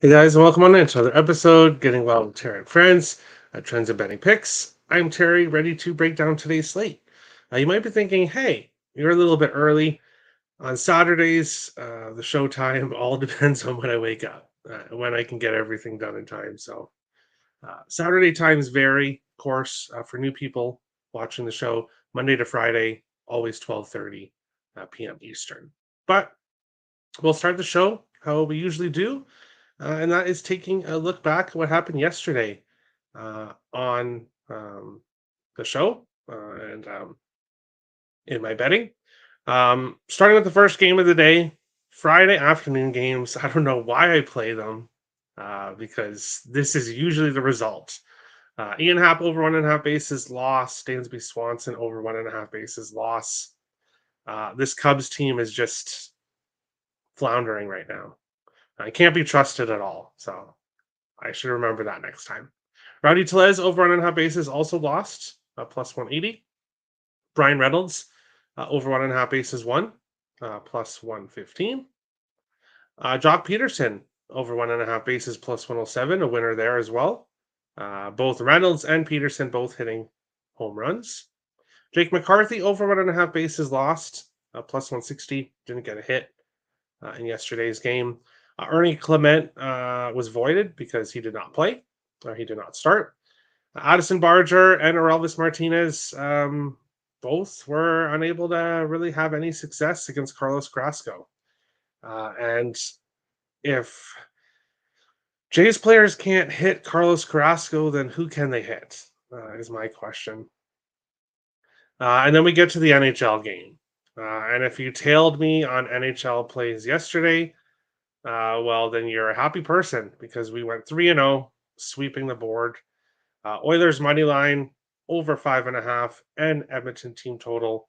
Hey guys, and welcome on in to another episode, Getting Well with Terry and Friends, Trends and Betting Picks. I'm Terry, ready to break down today's slate. You might be thinking, hey, you're a little bit early. On Saturdays, the show time all depends on when I wake up, when I can get everything done in time. So Saturday times vary, of course, for new people watching the show. Monday to Friday, always 12:30 p.m. Eastern. But we'll start the show how we usually do, and that is taking a look back at what happened yesterday on the show and in my betting. Starting with the first game of the day, Friday afternoon games. I don't know why I play them because this is usually the result. Ian Happ over 1.5 bases loss. Dansby Swanson over 1.5 bases loss. This Cubs team is just floundering right now. I can't be trusted at all. So I should remember that next time. Rowdy Tellez over 1.5 bases also lost, plus 180. Brian Reynolds over 1.5 bases won, plus 115. Jock Peterson over 1.5 bases plus 107, a winner there as well. Both Reynolds and Peterson both hitting home runs. Jake McCarthy over 1.5 bases lost, plus 160, didn't get a hit in yesterday's game. Ernie Clement was voided because he did not play, or he did not start. Addison Barger and Orelvis Martinez both were unable to really have any success against Carlos Carrasco. And if Jays players can't hit Carlos Carrasco, then who can they hit? Is my question. And then we get to the NHL game. And if you tailed me on NHL plays yesterday, well, then you're a happy person because we went 3-0, sweeping the board. Oilers money line over 5.5, and Edmonton team total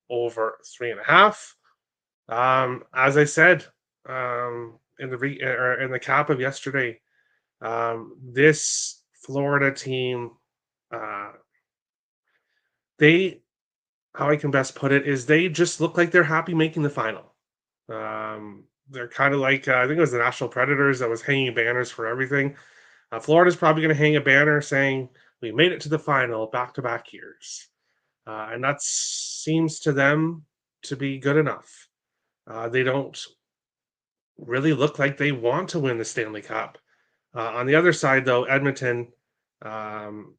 over 3.5. As I said in the cap of yesterday, this Florida team, uh, they how I can best put it is they just look like they're happy making the final. They're kind of like I think it was the National Predators that was hanging banners for everything. Florida's probably going to hang a banner saying we made it to the final back-to-back years, and that seems to them to be good enough. They don't really look like they want to win the Stanley Cup. On the other side, though, Edmonton, um,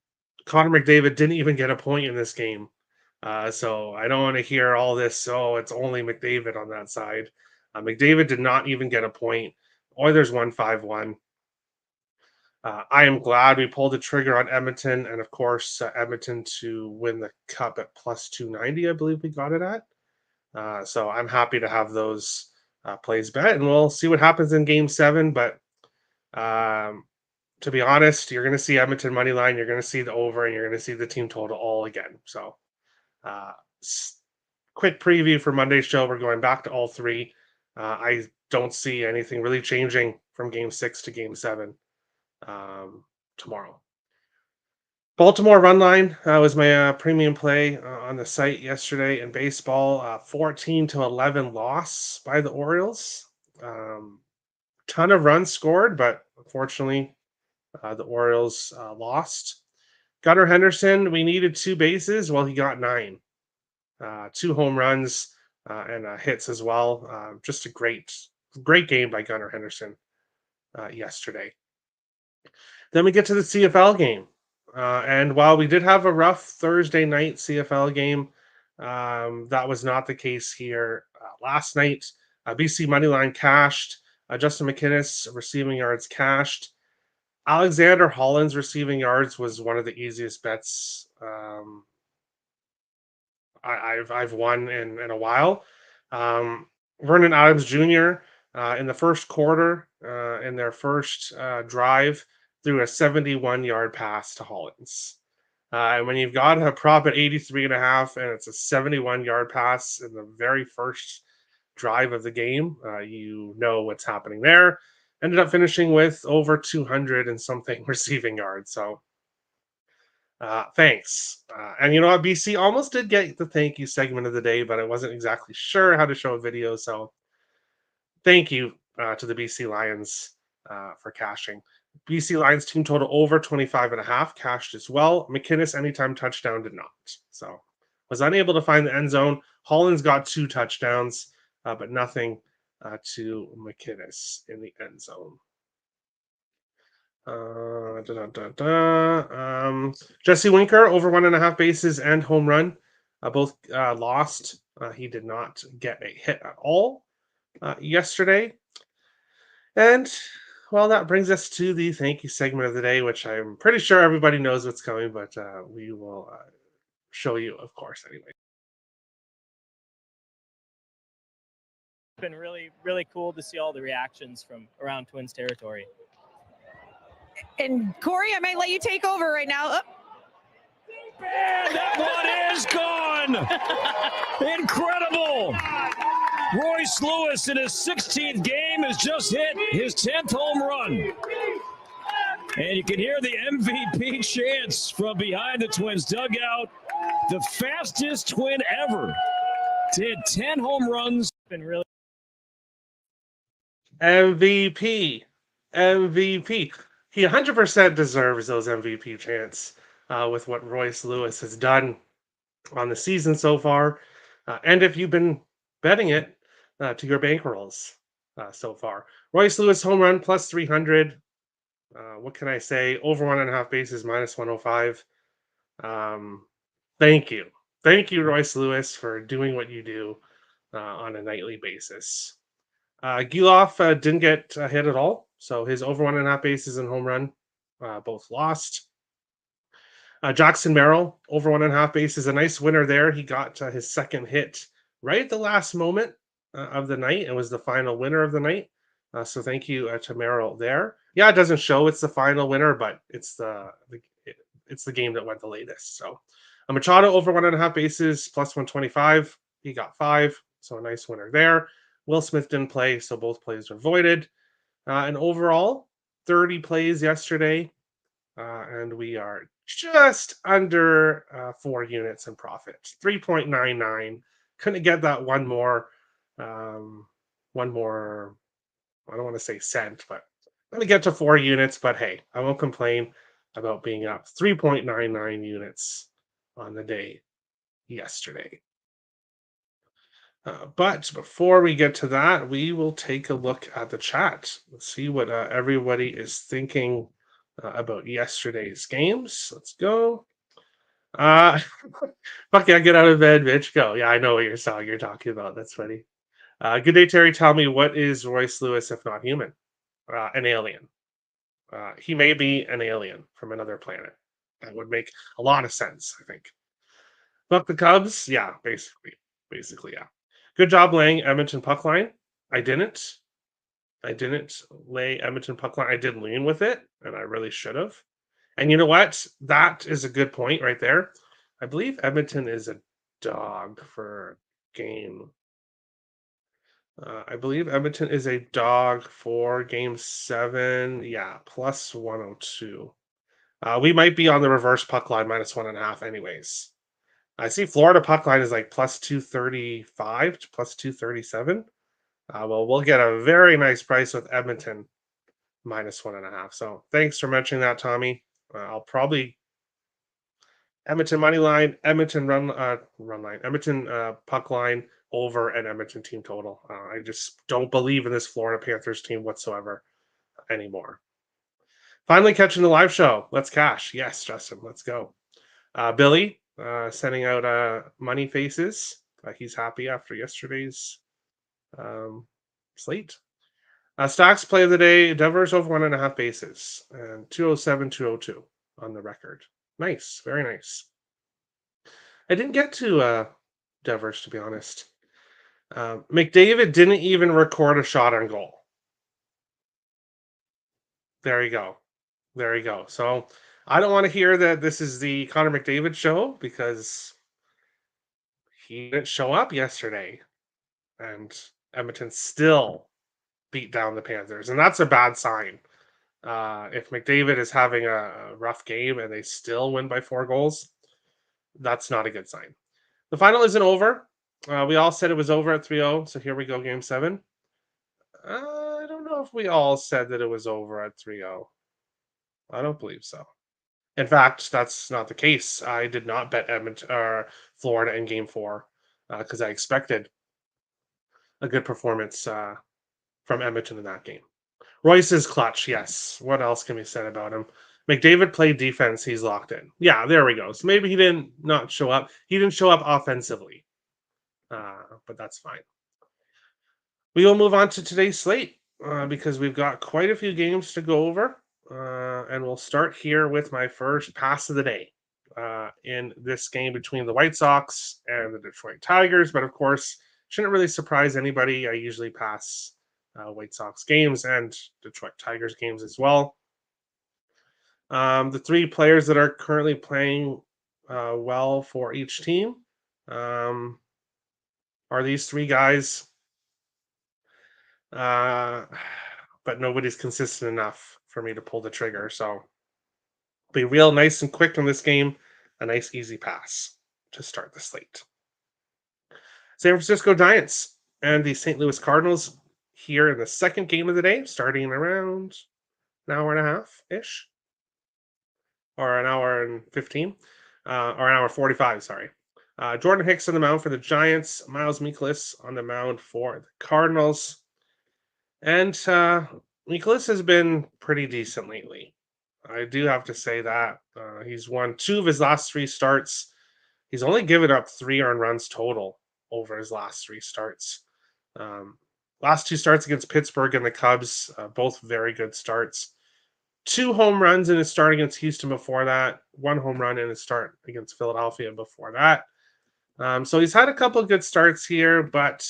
Connor McDavid didn't even get a point in this game. So I don't want to hear all this. Oh, it's only McDavid on that side. McDavid did not even get a point. Oilers won 5-1. I am glad we pulled the trigger on Edmonton, and of course, Edmonton to win the cup at plus 290. I believe we got it at. So I'm happy to have those plays bet, and we'll see what happens in Game 7. But um, to be honest, you're going to see Edmonton money line, you're going to see the over, and you're going to see the team total all again. So uh, quick preview for Monday's show. We're going back to all three. I don't see anything really changing from Game 6 to Game 7 tomorrow. Baltimore run line was my premium play on the site yesterday in baseball. 14-11 loss by the Orioles. Ton of runs scored, but unfortunately, the Orioles lost. Gunnar Henderson, we needed 2 bases. Well, he got 9. 2 home runs and hits as well. Just a great game by Gunnar Henderson yesterday. Then we get to the CFL game. And while we did have a rough Thursday night CFL game, that was not the case here last night. BC Moneyline cashed. Justin McInnes receiving yards cashed. Alexander Holland's receiving yards was one of the easiest bets I've won in a while. Vernon Adams Jr. In the first quarter, in their first drive, threw a 71-yard pass to Hollins. And when you've got a prop at 83.5 and it's a 71-yard pass in the very first drive of the game, you know what's happening there. Ended up finishing with over 200 and something receiving yards. So thanks. And you know what? BC almost did get the thank you segment of the day, but I wasn't exactly sure how to show a video. So thank you to the BC Lions for cashing. BC Lions team total over 25.5 cashed as well. McInnes anytime touchdown did not. So was unable to find the end zone. Holland's got 2 touchdowns, but nothing to McInnes in the end zone. Jesse Winker over 1.5 bases and home run. Both lost. He did not get a hit at all yesterday. And well, that brings us to the thank you segment of the day, which I'm pretty sure everybody knows what's coming, but we will show you, of course, anyway. It's been really, really cool to see all the reactions from around Twins territory. And Corey, I might let you take over right now. Oh. And that one is gone. Incredible. Royce Lewis in his 16th game has just hit his 10th home run. And you can hear the MVP chants from behind the Twins dugout. The fastest Twin ever to hit 10 home runs. It's been really MVP. He 100% deserves those MVP chants with what Royce Lewis has done on the season so far. And if you've been betting it to your bankrolls so far. Royce Lewis home run plus 300. What can I say? Over 1.5 bases minus 105. Thank you. Thank you, Royce Lewis, for doing what you do on a nightly basis. Giloff didn't get hit at all. So his over 1.5 bases and home run both lost. Jackson Merrill, over 1.5 bases, a nice winner there. He got his second hit right at the last moment of the night and was the final winner of the night. So thank you to Merrill there. Yeah, it doesn't show it's the final winner, but it's the game that went the latest. So Machado over 1.5 bases plus 125. He got 5, so a nice winner there. Will Smith didn't play, so both plays were voided. And overall, 30 plays yesterday, and we are just under 4 units in profit. 3.99. Couldn't get that one more. I don't want to say cent, but let me get to 4 units. But hey, I won't complain about being up 3.99 units on the day yesterday. But before we get to that, we will take a look at the chat. Let's see what everybody is thinking about yesterday's games. Let's go. Fuck yeah, get out of bed, bitch. Go. Yeah, I know what you're talking about. That's funny. Good day, Terry. Tell me, what is Royce Lewis if not human? An alien. He may be an alien from another planet. That would make a lot of sense, I think. Fuck the Cubs? Yeah, basically, yeah. Good job laying Edmonton puck line. I didn't lay Edmonton puck line. I did lean with it, and I really should have. And you know what? That is a good point right there. I believe Edmonton is a dog for game. I believe Edmonton is a dog for game 7. Yeah, plus 102. We might be on the reverse puck line minus 1.5 anyways. I see Florida puck line is like plus 235 to plus 237. Well, we'll get a very nice price with Edmonton minus 1.5. So thanks for mentioning that, Tommy. I'll probably Edmonton money line, Edmonton run line, Edmonton puck line over an Edmonton team total. I just don't believe in this Florida Panthers team whatsoever anymore. Finally catching the live show. Let's cash. Yes, Justin, let's go. Billy sending out money faces. He's happy after yesterday's slate. Stocks play of the day. Devers over 1.5 bases and 207, 202 on the record. Nice, very nice. I didn't get to Devers, to be honest. McDavid didn't even record a shot on goal. There you go. So I don't want to hear that this is the Connor McDavid show because he didn't show up yesterday. And Edmonton still beat down the Panthers. And that's a bad sign. If McDavid is having a rough game and they still win by 4 goals, that's not a good sign. The final isn't over. We all said it was over at 3-0, so here we go, game 7. I don't know if we all said that it was over at 3-0. I don't believe so. In fact, that's not the case. I did not bet Edmonton or Florida in Game 4 because I expected a good performance from Edmonton in that game. Royce is clutch, yes. What else can be said about him? McDavid played defense. He's locked in. Yeah, there we go. So maybe he didn't not show up. He didn't show up offensively, but that's fine. We will move on to today's slate because we've got quite a few games to go over. And we'll start here with my first pass of the day in this game between the White Sox and the Detroit Tigers. But of course, shouldn't really surprise anybody. I usually pass White Sox games and Detroit Tigers games as well. The three players that are currently playing well for each team are these three guys. But nobody's consistent enough for me to pull the trigger. So be real nice and quick in this game. A nice easy pass to start the slate. San Francisco Giants and the St. Louis Cardinals here in the second game of the day, starting in around an hour and a half-ish. Or an hour and 15. Or an hour 45, sorry. Jordan Hicks on the mound for the Giants. Miles Mikolas on the mound for the Cardinals. And Mikolas has been pretty decent lately. I do have to say that. He's won 2 of his last 3 starts. He's only given up 3 earned runs total over his last 3 starts. Last 2 starts against Pittsburgh and the Cubs, both very good starts. 2 home runs in his start against Houston before that. 1 home run in his start against Philadelphia before that. So he's had a couple of good starts here, but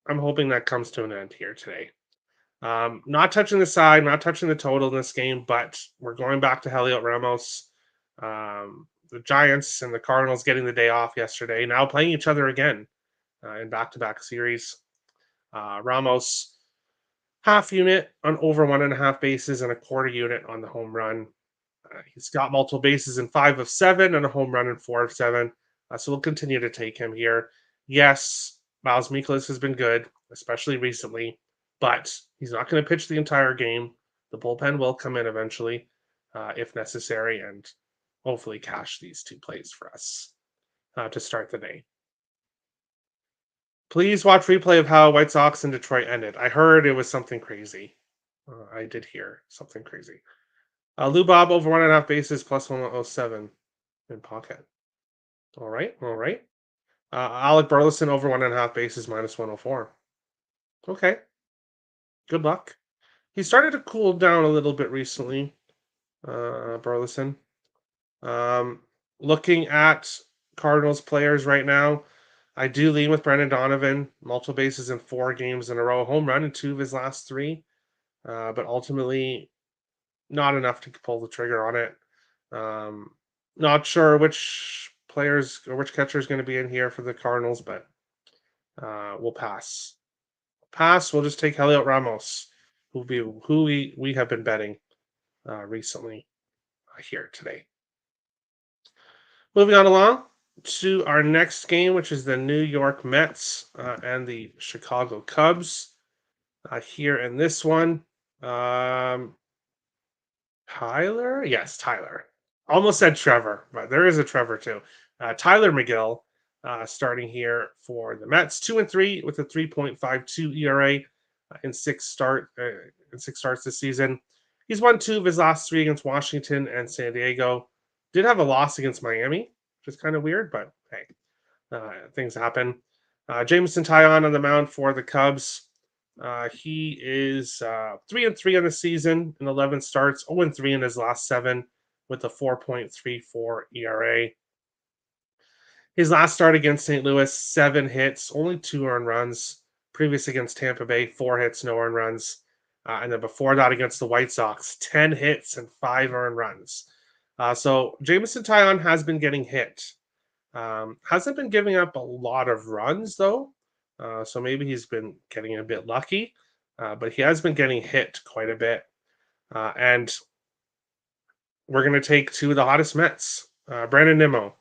I'm hoping that comes to an end here today. Not touching the side, not touching the total in this game, but we're going back to Heliot Ramos. The Giants and the Cardinals getting the day off yesterday, now playing each other again in back-to-back series. Ramos, half unit on over 1.5 bases and a quarter unit on the home run. He's got multiple bases in 5 of 7 and a home run in 4 of 7. So we'll continue to take him here. Yes, Miles Mikolas has been good, especially recently, but he's not going to pitch the entire game. The bullpen will come in eventually if necessary and hopefully cash these 2 plays for us to start the day. Please watch replay of how White Sox and Detroit ended. I heard it was something crazy. I did hear something crazy. Lou Bob over 1.5 bases plus 107 in pocket. All right. Alec Burleson over 1.5 bases minus 104. Okay. Good luck. He started to cool down a little bit recently, Burleson. Looking at Cardinals players right now, I do lean with Brendan Donovan. Multiple bases in 4 games in a row. Home run in 2 of his last 3. But ultimately, not enough to pull the trigger on it. Not sure which players or which catcher is going to be in here for the Cardinals, but we'll pass. We'll just take Heliot Ramos, who we have been betting recently here today. Moving on along to our next game, which is the New York Mets and the Chicago Cubs. Here in this one, Tyler? Yes, Tyler. Almost said Trevor, but there is a Trevor too. Tyler McGill starting here for the Mets, 2-3 with a 3.52 ERA in 6 starts this season. He's won 2 of his last 3 against Washington and San Diego. Did have a loss against Miami, which is kind of weird, but hey, things happen. Jameson Taillon on the mound for the Cubs. He is 3-3 on the season in 11 starts, 0-3 in his last 7 with a 4.34 ERA. His last start against St. Louis, 7 hits, only 2 earned runs. Previous against Tampa Bay, 4 hits, no earned runs. And then before that against the White Sox, 10 hits and 5 earned runs. So Jameson Taillon has been getting hit. Hasn't been giving up a lot of runs, though. So maybe he's been getting a bit lucky. But he has been getting hit quite a bit. And we're going to take 2 of the hottest Mets. Brandon Nimmo,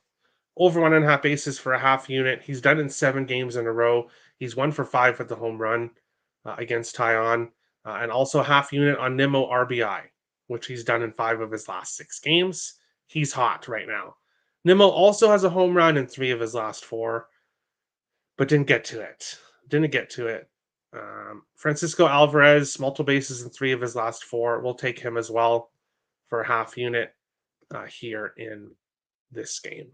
over 1.5 bases for a half unit. He's done in 7 games in a row. He's 1 for 5 with the home run against Taillon. and also half unit on Nimmo RBI, which he's done in 5 of his last 6 games. He's hot right now. Nimmo also has a home run in 3 of his last 4, but didn't get to it. Francisco Alvarez, multiple bases in 3 of his last 4. We'll take him as well for a half unit here in this game.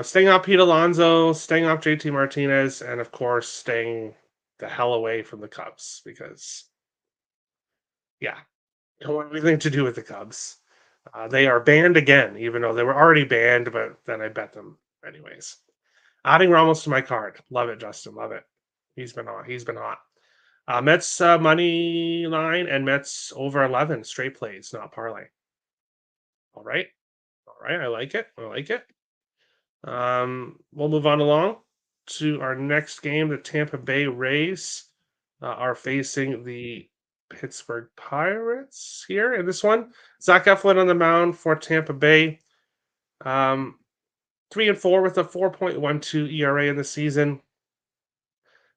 Staying off Pete Alonso, staying off JT Martinez, and of course, staying the hell away from the Cubs because, don't want anything to do with the Cubs. They are banned again, even though they were already banned, but then I bet them anyways. Adding Ramos to my card. Love it, Justin. Love it. He's been hot. Mets money line and Mets over 11 straight plays, not parlay. All right. I like it. We'll move on along to our next game. The Tampa Bay Rays are facing the Pittsburgh Pirates here in this one. Zach Eflin on the mound for Tampa Bay. 3-4 with a 4.12 ERA in the season.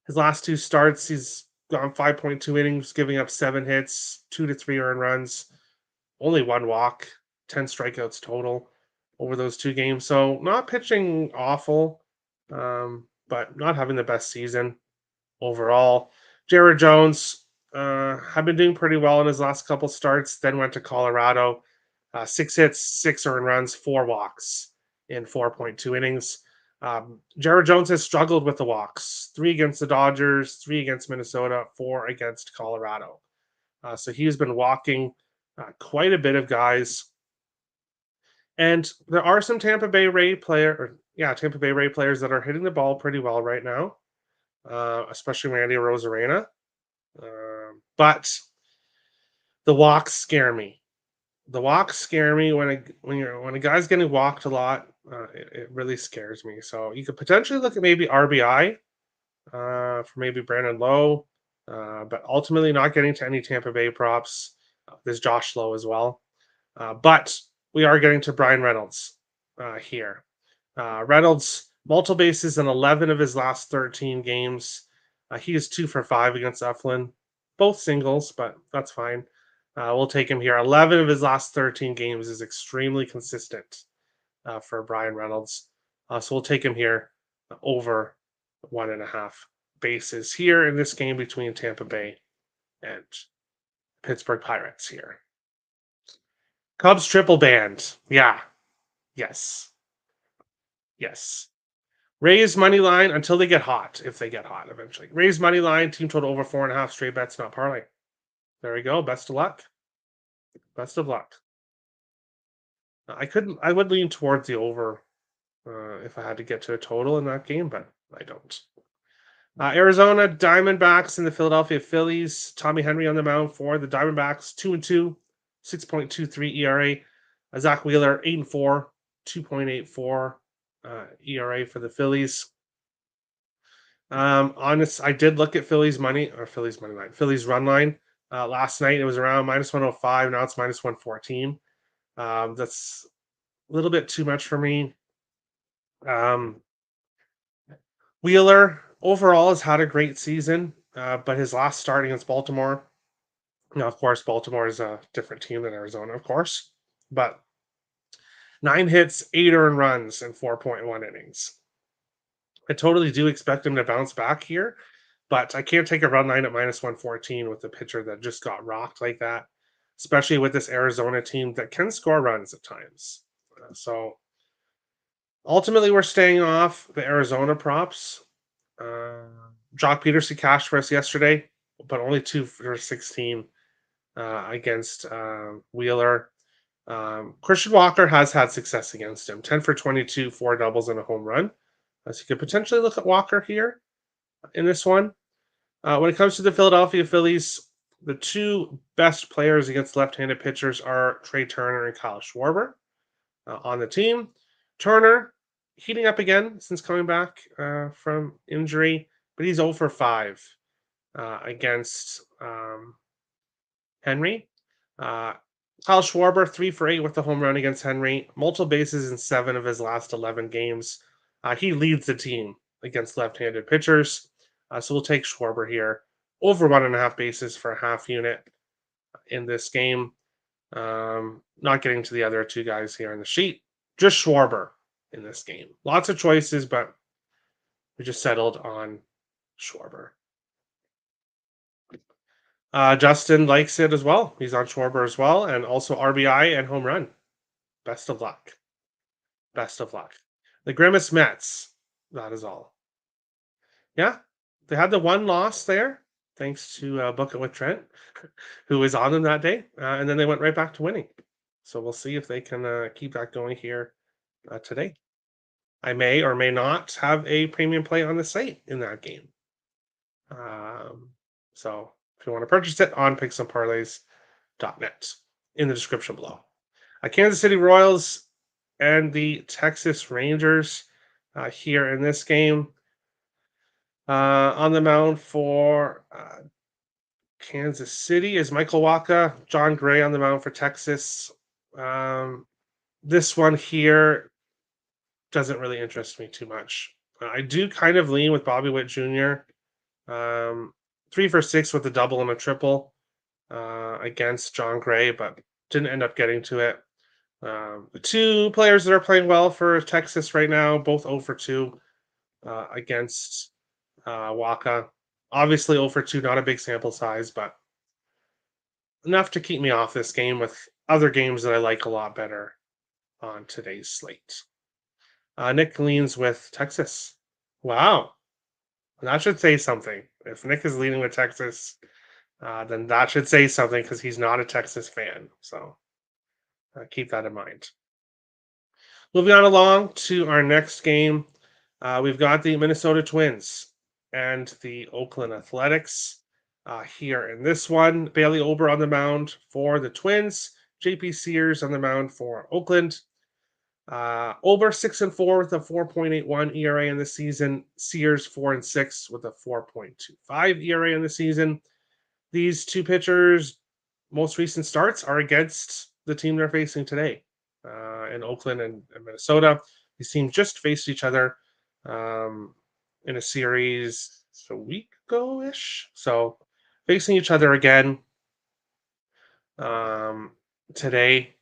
His last 2 starts, he's gone 5.2 innings, giving up 7 hits, 2 to 3 earned runs, only 1 walk, 10 strikeouts total over those 2 games. So not pitching awful, but not having the best season overall. Jared Jones had been doing pretty well in his last couple starts, then went to Colorado. 6 hits, 6 earned runs, 4 walks in 4.2 innings. Jared Jones has struggled with the walks. 3 against the Dodgers, 3 against Minnesota, 4 against Colorado. So he's been walking quite a bit of guys. And there are some Tampa Bay Ray players that are hitting the ball pretty well right now, especially Randy Arozarena. But the walks scare me. When a guy's getting walked a lot, it really scares me. So you could potentially look at maybe RBI for maybe Brandon Lowe, but ultimately not getting to any Tampa Bay props. There's Josh Lowe as well. But we are getting to Brian Reynolds here. Reynolds, multiple bases in 11 of his last 13 games. He is 2 for 5 against Eflin. Both singles, but that's fine. We'll take him here. 11 of his last 13 games is extremely consistent for Brian Reynolds. So we'll take him here over 1.5 bases here in this game between Tampa Bay and Pittsburgh Pirates here. Cubs triple band. Yeah. Yes. Rays money line until they get hot, if they get hot eventually. Rays money line, team total over 4.5 straight bets, not parlay. There we go. Best of luck. I would lean towards the over if I had to get to a total in that game, but I don't. Arizona Diamondbacks and the Philadelphia Phillies. Tommy Henry on the mound for the Diamondbacks, 2-2, 6.23 ERA. Zach Wheeler, 8-4, 2.84 ERA for the Phillies. I did look at Phillies money line, Phillies run line. Last night it was around -105. Now it's -114. That's a little bit too much for me. Wheeler overall has had a great season, but his last start against Baltimore. Now, of course, Baltimore is a different team than Arizona, of course, but 9 hits, 8 earned runs, and 4.1 innings. I totally do expect him to bounce back here, but I can't take a run line at -114 with a pitcher that just got rocked like that, especially with this Arizona team that can score runs at times. So ultimately, we're staying off the Arizona props. Jock Peterson cashed for us yesterday, but only 2 for 16 against Wheeler. Christian Walker has had success against him. 10 for 22, 4 doubles and a home run. So you could potentially look at Walker here in this one. When it comes to the Philadelphia Phillies, the 2 best players against left-handed pitchers are Trey Turner and Kyle Schwarber on the team. Turner heating up again since coming back from injury, but he's 0 for 5 against Henry. Kyle Schwarber, 3 for 8 with the home run against Henry. Multiple bases in 7 of his last 11 games. He leads the team against left-handed pitchers. So we'll take Schwarber here over 1.5 bases for a half unit in this game. Not getting to the other two guys here on the sheet. Just Schwarber in this game. Lots of choices, but we just settled on Schwarber. Justin likes it as well. He's on Schwarber as well, and also RBI and home run. Best of luck. Best of luck. The Grimace Mets. That is all. Yeah, they had the one loss there, thanks to Book It with Trent, who was on them that day, and then they went right back to winning. So we'll see if they can keep that going here today. I may or may not have a premium play on the site in that game. So if you want to purchase it on picksandparlays.net in the description below. Kansas City Royals and the Texas Rangers here in this game. On the mound for Kansas City is Michael Wacha, John Gray on the mound for Texas. This one here doesn't really interest me too much. I do kind of lean with Bobby Witt Jr. 3 for 6 with a double and a triple against John Gray, but didn't end up getting to it. The two players that are playing well for Texas right now, both 0 for 2 against Wacha. Obviously 0 for 2, not a big sample size, but enough to keep me off this game with other games that I like a lot better on today's slate. Nick leans with Texas. Wow. That should say something. If Nick is leaning with Texas, then that should say something because he's not a Texas fan. So keep that in mind. Moving on along to our next game. We've got the Minnesota Twins and the Oakland Athletics here in this one. Bailey Ober on the mound for the Twins. JP Sears on the mound for Oakland. Ober 6-4 with a 4.81 ERA in the season. Sears 4-6 with a 4.25 ERA in the season. These two pitchers' most recent starts are against the team they're facing today in Oakland and Minnesota. These teams just faced each other in a series a week ago-ish. So facing each other again today.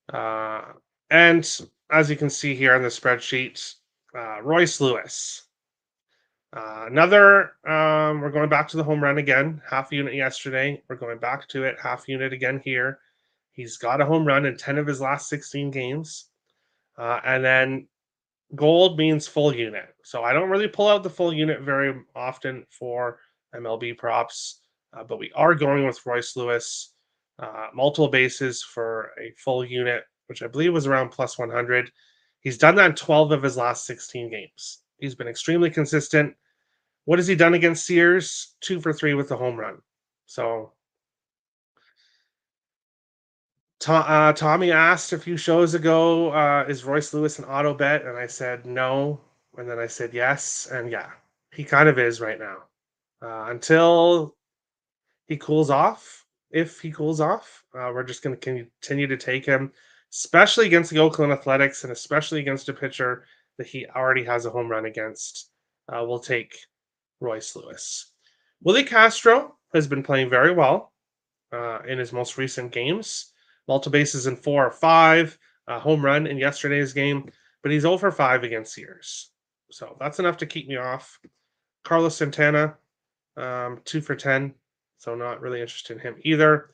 And as you can see here on the spreadsheet, Royce Lewis. We're going back to the home run again. Half unit yesterday. We're going back to it. Half unit again here. He's got a home run in 10 of his last 16 games. And then gold means full unit. So I don't really pull out the full unit very often for MLB props. But we are going with Royce Lewis. Multiple bases for a full unit, which I believe was around plus 100. He's done that in 12 of his last 16 games. He's been extremely consistent. What has he done against Sears? 2 for 3 with the home run. So Tommy asked a few shows ago, is Royce Lewis an auto bet? And I said no. And then I said yes. And yeah, he kind of is right now. Until he cools off, if he cools off, we're just going to continue to take him, especially against the Oakland Athletics and especially against a pitcher that he already has a home run against. We'll take Royce Lewis. Willie Castro has been playing very well in his most recent games. Multiple bases in 4 or 5, home run in yesterday's game, but he's 0 for 5 against Sears. So that's enough to keep me off. Carlos Santana, 2 for 10, so not really interested in him either.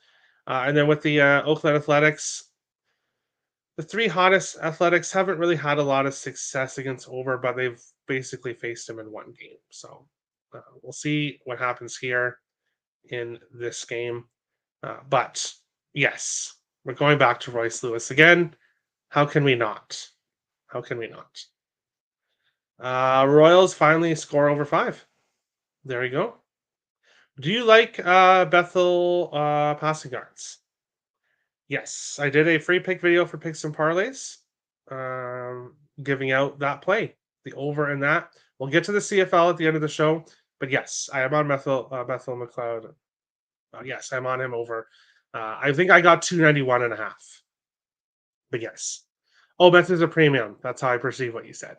And then with the Oakland Athletics, the 3 hottest Athletics haven't really had a lot of success against Ober, but they've basically faced him in one game. So we'll see what happens here in this game. But yes, we're going back to Royce Lewis again. How can we not? How can we not? Royals finally score over 5. There you go. Do you like Bethel passing yards? Yes, I did a free pick video for Picks and Parlays, giving out that play, the over in that. We'll get to the CFL at the end of the show, but yes, I am on Bethel McLeod. Yes, I'm on him over. I think I got 291.5. But yes. Oh, Bethel's a premium. That's how I perceive what you said.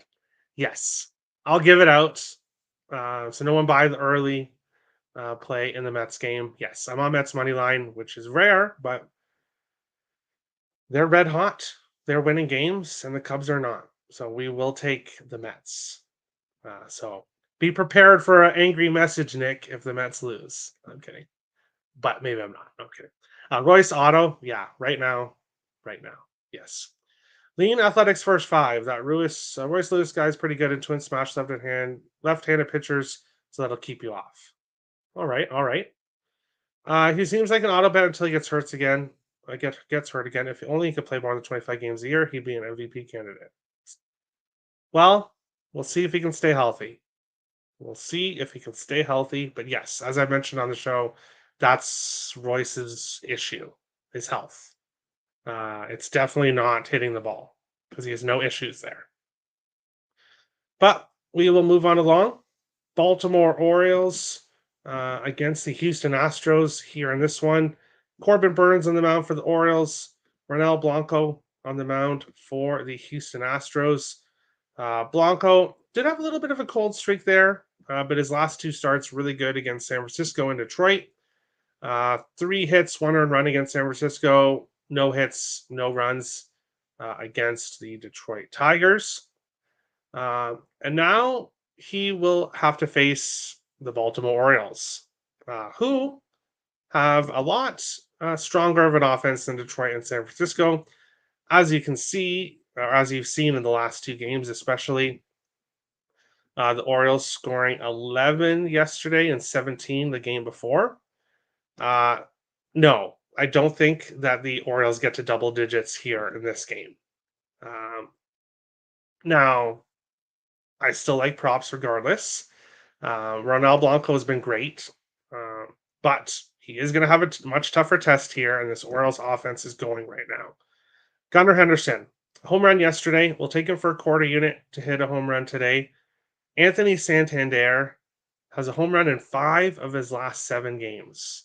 Yes, I'll give it out. So no one buys early. play in the Mets game. Yes, I'm on Mets money line, which is rare, but they're red hot. They're winning games, and the Cubs are not. So we will take the Mets. So be prepared for an angry message, Nick, if the Mets lose. I'm kidding, but maybe I'm not. Okay. Royce Otto, yeah, right now, yes. Lean Athletics first five. That Royce Lewis guy is pretty good in twin smash left-handed pitchers, so that'll keep you off. All right, all right. He seems like an auto bet until he gets hurt again. Gets hurt again. If only he could play more than 25 games a year, he'd be an MVP candidate. Well, we'll see if he can stay healthy. But yes, as I mentioned on the show, that's Royce's issue, his health. It's definitely not hitting the ball because he has no issues there. But we will move on along. Baltimore Orioles against the Houston Astros here in this one. Corbin Burns on the mound for the Orioles. Ronel Blanco on the mound for the Houston Astros. Blanco did have a little bit of a cold streak there, but his last two starts really good against San Francisco and Detroit. 3 hits, 1 earned run against San Francisco. No hits, no runs against the Detroit Tigers. And now he will have to face the Baltimore Orioles, who have a lot stronger of an offense than Detroit and San Francisco. As you can see, or as you've seen in the last 2 games, especially the Orioles scoring 11 yesterday and 17 the game before. No, I don't think that the Orioles get to double digits here in this game. Now, I still like props regardless. Ronel Blanco has been great, but he is going to have a much tougher test here, and this Orioles offense is going right now. Gunnar Henderson, home run yesterday. We'll take him for a quarter unit to hit a home run today. Anthony Santander has a home run in 5 of his last 7 games.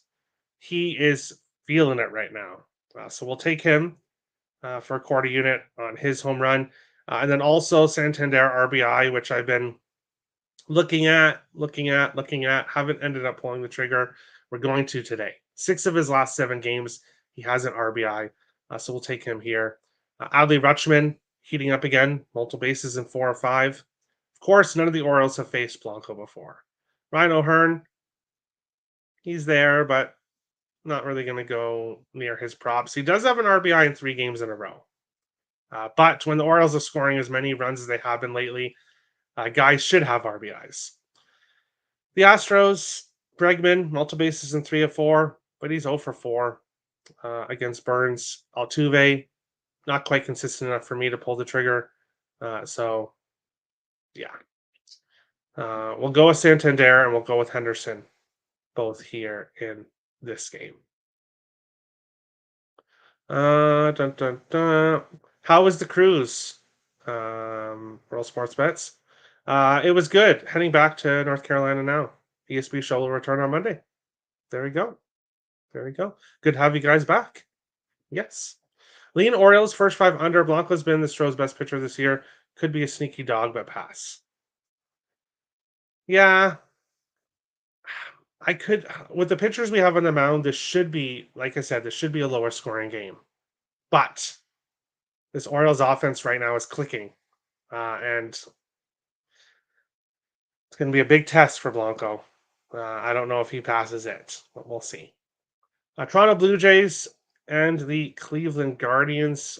He is feeling it right now. So we'll take him for a quarter unit on his home run. And then also Santander RBI, which I've been looking at, haven't ended up pulling the trigger. We're going to today. 6 of his last 7 games, he has an RBI. So we'll take him here. Adley Rutschman heating up again, multiple bases in 4 or 5. Of course, none of the Orioles have faced Blanco before. Ryan O'Hearn, he's there, but not really going to go near his props. He does have an RBI in 3 games in a row. But when the Orioles are scoring as many runs as they have been lately, guys should have RBIs. The Astros, Bregman, multiple bases in 3 of 4, but he's 0 for 4 against Burns. Altuve, not quite consistent enough for me to pull the trigger. So, yeah. We'll go with Santander and we'll go with Henderson, both here in this game. Dun, dun, dun. How was the cruise? World Sports Bets. It was good. Heading back to North Carolina now. ESB show will return on Monday. There we go. Good to have you guys back. Yes. Lean Orioles, first 5 under. Blanco's been the Stros' best pitcher this year. Could be a sneaky dog, but pass. Yeah. I could, with the pitchers we have on the mound, this should be, like I said, this should be a lower scoring game. But this Orioles offense right now is clicking. And it's going to be a big test for Blanco. I don't know if he passes it, but we'll see. Toronto Blue Jays and the Cleveland Guardians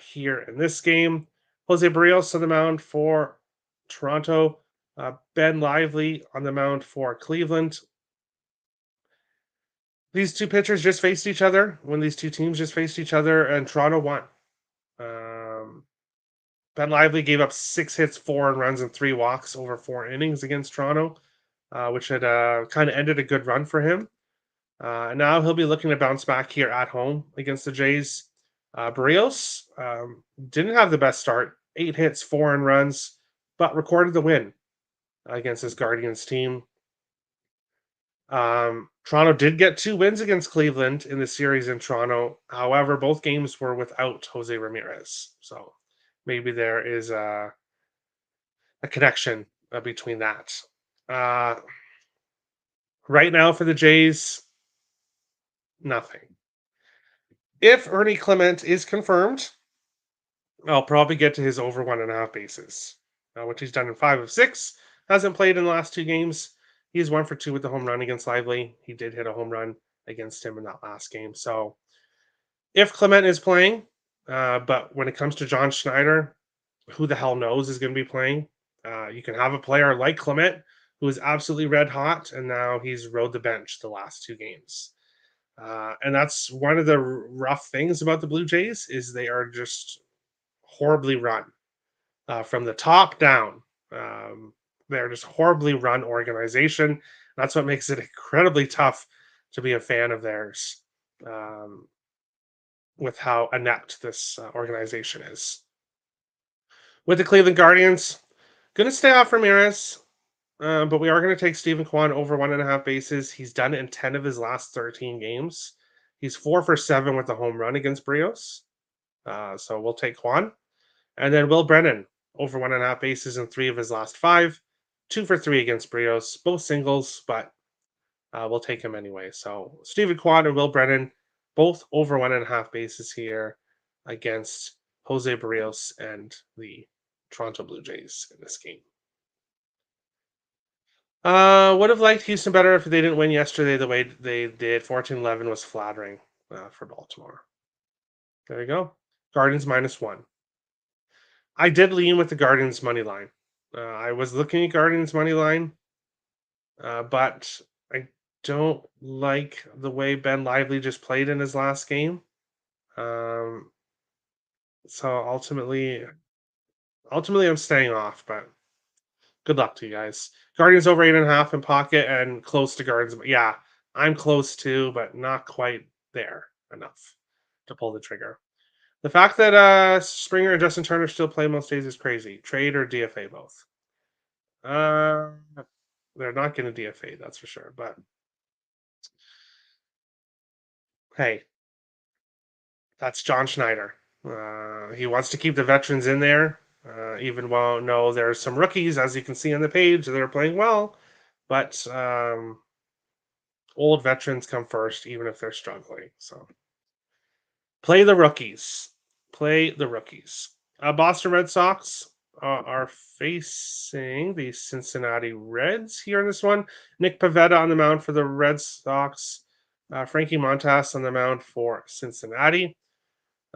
here in this game. Jose Barrios on the mound for Toronto. Ben Lively on the mound for Cleveland. These two pitchers just faced each other when these two teams just faced each other, and Toronto won. Ben Lively gave up 6 hits, 4 runs, and 3 walks over 4 innings against Toronto, which had kind of ended a good run for him. Now he'll be looking to bounce back here at home against the Jays. Barrios didn't have the best start. 8 hits, 4 runs, but recorded the win against his Guardians team. Toronto did get 2 wins against Cleveland in the series in Toronto. However, both games were without Jose Ramirez. So maybe there is a connection between that. Right now for the Jays, nothing. If Ernie Clement is confirmed, I'll probably get to his over 1.5 bases, which he's done in 5 of 6. Hasn't played in the last 2 games. He's 1 for 2 with the home run against Lively. He did hit a home run against him in that last game. So if Clement is playing, but when it comes to John Schneider, who the hell knows is going to be playing? You can have a player like Clement who is absolutely red hot, and now he's rode the bench the last 2 games. And that's one of the rough things about the Blue Jays is they are just horribly run from the top down. They're just horribly run organization. That's what makes it incredibly tough to be a fan of theirs, with how inept this organization is. With the Cleveland Guardians, going to stay off Ramirez, but we are going to take Stephen Kwan over 1.5 bases. He's done it in 10 of his last 13 games. He's 4 for 7 with a home run against Brios. So we'll take Kwan. And then Will Brennan, over 1.5 bases in 3 of his last 5. 2 for 3 against Brios. Both singles, but we'll take him anyway. So Stephen Kwan and Will Brennan, both over 1.5 bases here against Jose Barrios and the Toronto Blue Jays in this game. Would have liked Houston better if they didn't win yesterday the way they did. 14-11 was flattering for Baltimore. There you go. Guardians -1. I did lean with the Guardians money line. I was looking at Guardians money line, but I don't like the way Ben Lively just played in his last game. So ultimately I'm staying off, but good luck to you guys. Guardians over 8.5 in pocket and close to Guardians. Yeah, I'm close too, but not quite there enough to pull the trigger. The fact that Springer and Justin Turner still play most days is crazy. Trade or DFA both. They're not going to DFA, that's for sure. But hey, that's John Schneider. He wants to keep the veterans in there, even though no, there's some rookies, as you can see on the page, that are playing well. But old veterans come first, even if they're struggling. So play the rookies. Play the rookies. Boston Red Sox are facing the Cincinnati Reds here in this one. Nick Pivetta on the mound for the Red Sox. Frankie Montas on the mound for Cincinnati.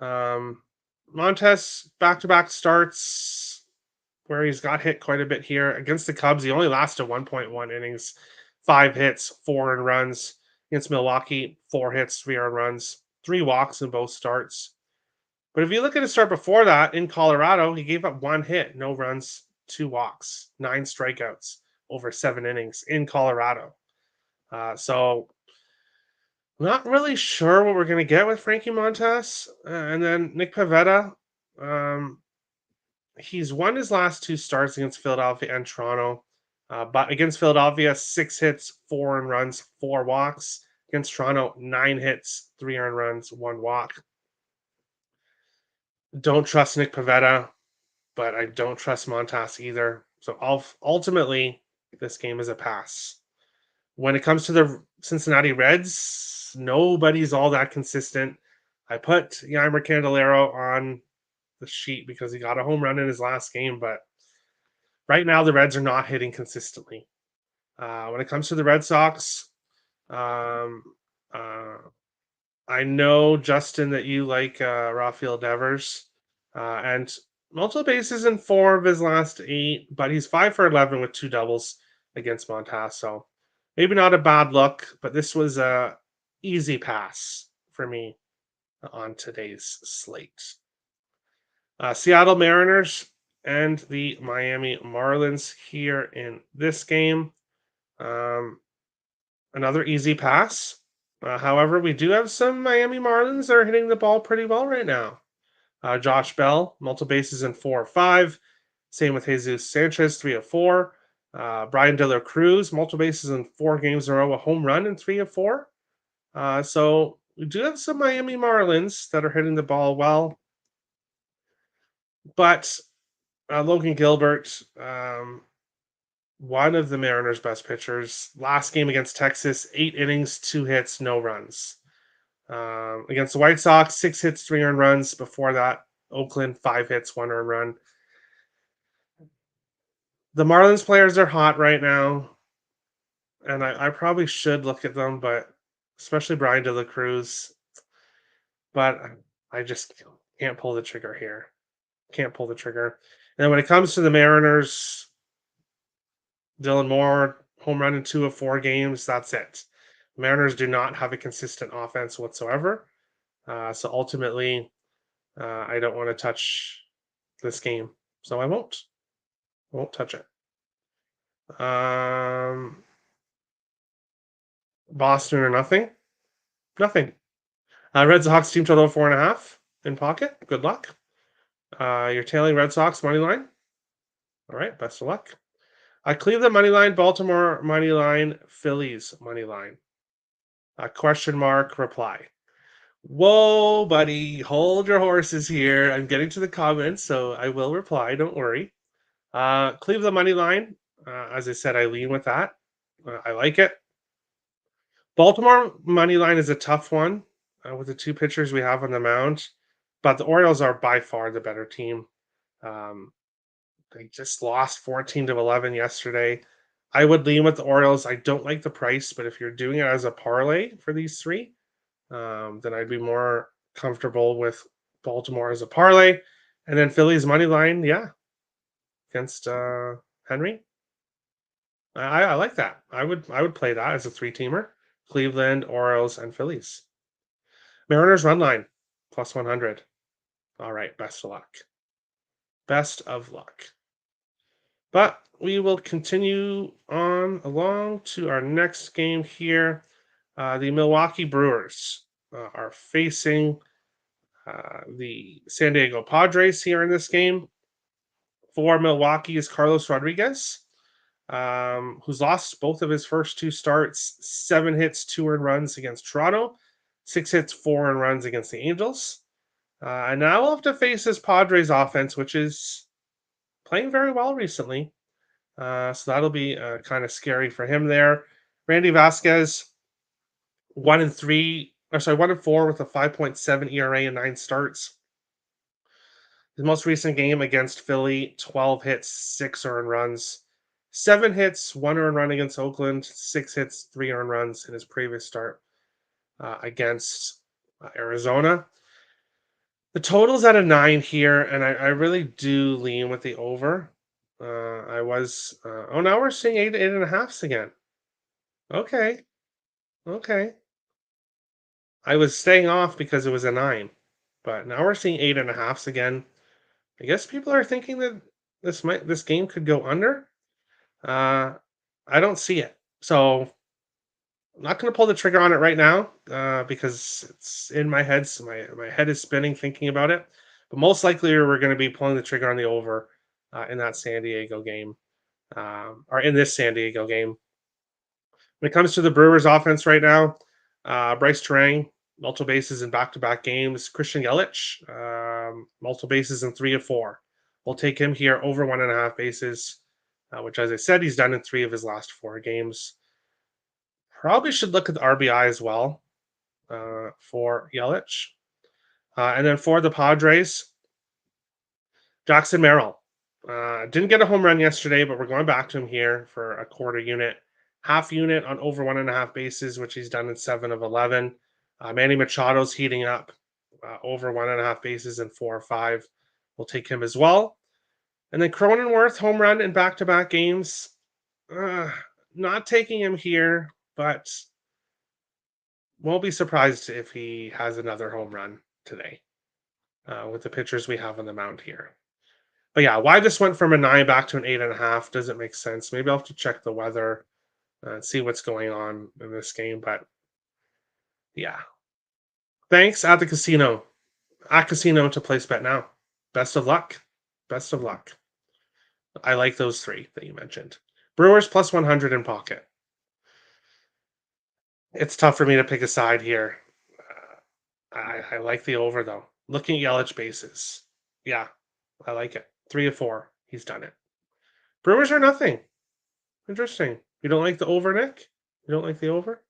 Montas back-to-back starts where he's got hit quite a bit here. Against the Cubs, he only lasted 1.1 innings, 5 hits, 4 earned runs. Against Milwaukee, 4 hits, 3 earned runs, 3 walks in both starts. But if you look at his start before that in Colorado, he gave up 1 hit, no runs, 2 walks, 9 strikeouts over 7 innings in Colorado. So not really sure what we're going to get with Frankie Montas. And then Nick Pivetta, he's won his last 2 starts against Philadelphia and Toronto. But against Philadelphia, 6 hits, 4 earned runs, 4 walks. Against Toronto, 9 hits, 3 earned runs, 1 walk. Don't trust Nick Pivetta, but I don't trust Montas either. So ultimately, this game is a pass. When it comes to the Cincinnati Reds, nobody's all that consistent. I put Yeimer Candelario on the sheet because he got a home run in his last game, but right now the Reds are not hitting consistently. When it comes to the Red Sox, I know, Justin, that you like Rafael Devers, and multiple bases in 4 of his last 8, but he's 5 for 11 with 2 doubles against Montas. So maybe not a bad look, but this was a easy pass for me on today's slate. Seattle Mariners and the Miami Marlins here in this game. Another easy pass. However, we do have some Miami Marlins that are hitting the ball pretty well right now. Josh Bell, multiple bases in 4 of 5. Same with Jesus Sanchez, 3 of 4. Brian De La Cruz, multiple bases in 4 games in a row, a home run in 3 of 4. So we do have some Miami Marlins that are hitting the ball well. But Logan Gilbert, one of the Mariners' best pitchers. Last game against Texas, 8 innings, 2 hits, no runs. Against the White Sox, 6 hits, 3 earned runs. Before that, Oakland, 5 hits, 1 earned run. The Marlins players are hot right now, and I probably should look at them, but especially Brian De La Cruz. But I just can't pull the trigger here. Can't pull the trigger. And when it comes to the Mariners, Dylan Moore, home run in 2 of 4 games. That's it. Mariners do not have a consistent offense whatsoever. So ultimately, I don't want to touch this game. So I won't. Won't touch it. Boston or nothing? Nothing. Red Sox team total 4.5 in pocket. Good luck. You're tailing Red Sox money line. All right, best of luck. Cleveland money line, Baltimore money line, Phillies money line. Question mark reply. Whoa, buddy, hold your horses here. I'm getting to the comments, so I will reply. Don't worry. Cleveland money line. As I said, I lean with that. I like it. Baltimore money line is a tough one with the 2 pitchers we have on the mound, but the Orioles are by far the better team. They just lost 14-11 yesterday. I would lean with the Orioles. I don't like the price, but if you're doing it as a parlay for these 3, then I'd be more comfortable with Baltimore as a parlay. And then Phillies money line, yeah, against Henry. I like that. I would play that as a 3-teamer. Cleveland, Orioles, and Phillies. Mariners run line, plus 100. All right, best of luck. Best of luck. But we will continue on along to our next game here. The Milwaukee Brewers are facing the San Diego Padres here in this game. For Milwaukee is Carlos Rodriguez, who's lost both of his first 2 starts, 7 hits, 2 earned runs against Toronto, 6 hits, 4 earned runs against the Angels. And now we'll have to face his Padres offense, which is playing very well recently. So that'll be kind of scary for him there. Randy Vasquez, 1-4 with a 5.7 ERA and 9 starts. His most recent game against Philly, 12 hits, 6 earned runs, 7 hits, 1 earned run against Oakland, 6 hits, 3 earned runs in his previous start against Arizona. The total's at a 9 here, and I really do lean with the over. Now we're seeing 8.5s again. Okay. I was staying off because it was a 9, but now we're seeing 8.5s again. I guess people are thinking that this game could go under. I don't see it, so I'm not going to pull the trigger on it right now because it's in my head. So my head is spinning thinking about it. But most likely, we're going to be pulling the trigger on the over in that San Diego game, or in this San Diego game. When it comes to the Brewers' offense right now, Bryce Terang, multiple bases in back-to-back games. Christian Yelich, multiple bases in 3 of 4. We'll take him here over 1.5 bases, which, as I said, he's done in 3 of his last 4 games. Probably should look at the RBI as well for Yelich. And then for the Padres, Jackson Merrill. Didn't get a home run yesterday, but we're going back to him here for a quarter unit. Half unit on over 1.5 bases, which he's done in 7 of 11. Manny Machado's heating up over 1.5 bases in 4 of 5. We'll take him as well. And then Cronenworth, home run in back-to-back games. Not taking him here, but won't be surprised if he has another home run today with the pitchers we have on the mound here. But yeah, why this went from a 9 back to an 8.5 doesn't make sense. Maybe I'll have to check the weather and see what's going on in this game. But yeah, thanks at the casino. At casino to place bet now. Best of luck. Best of luck. I like those 3 that you mentioned. Brewers plus 100 in pocket. It's tough for me to pick a side here. I like the over, though. Looking at Yelich bases. Yeah, I like it. 3 of 4. He's done it. Brewers are nothing. Interesting. You don't like the over, Nick? You don't like the over?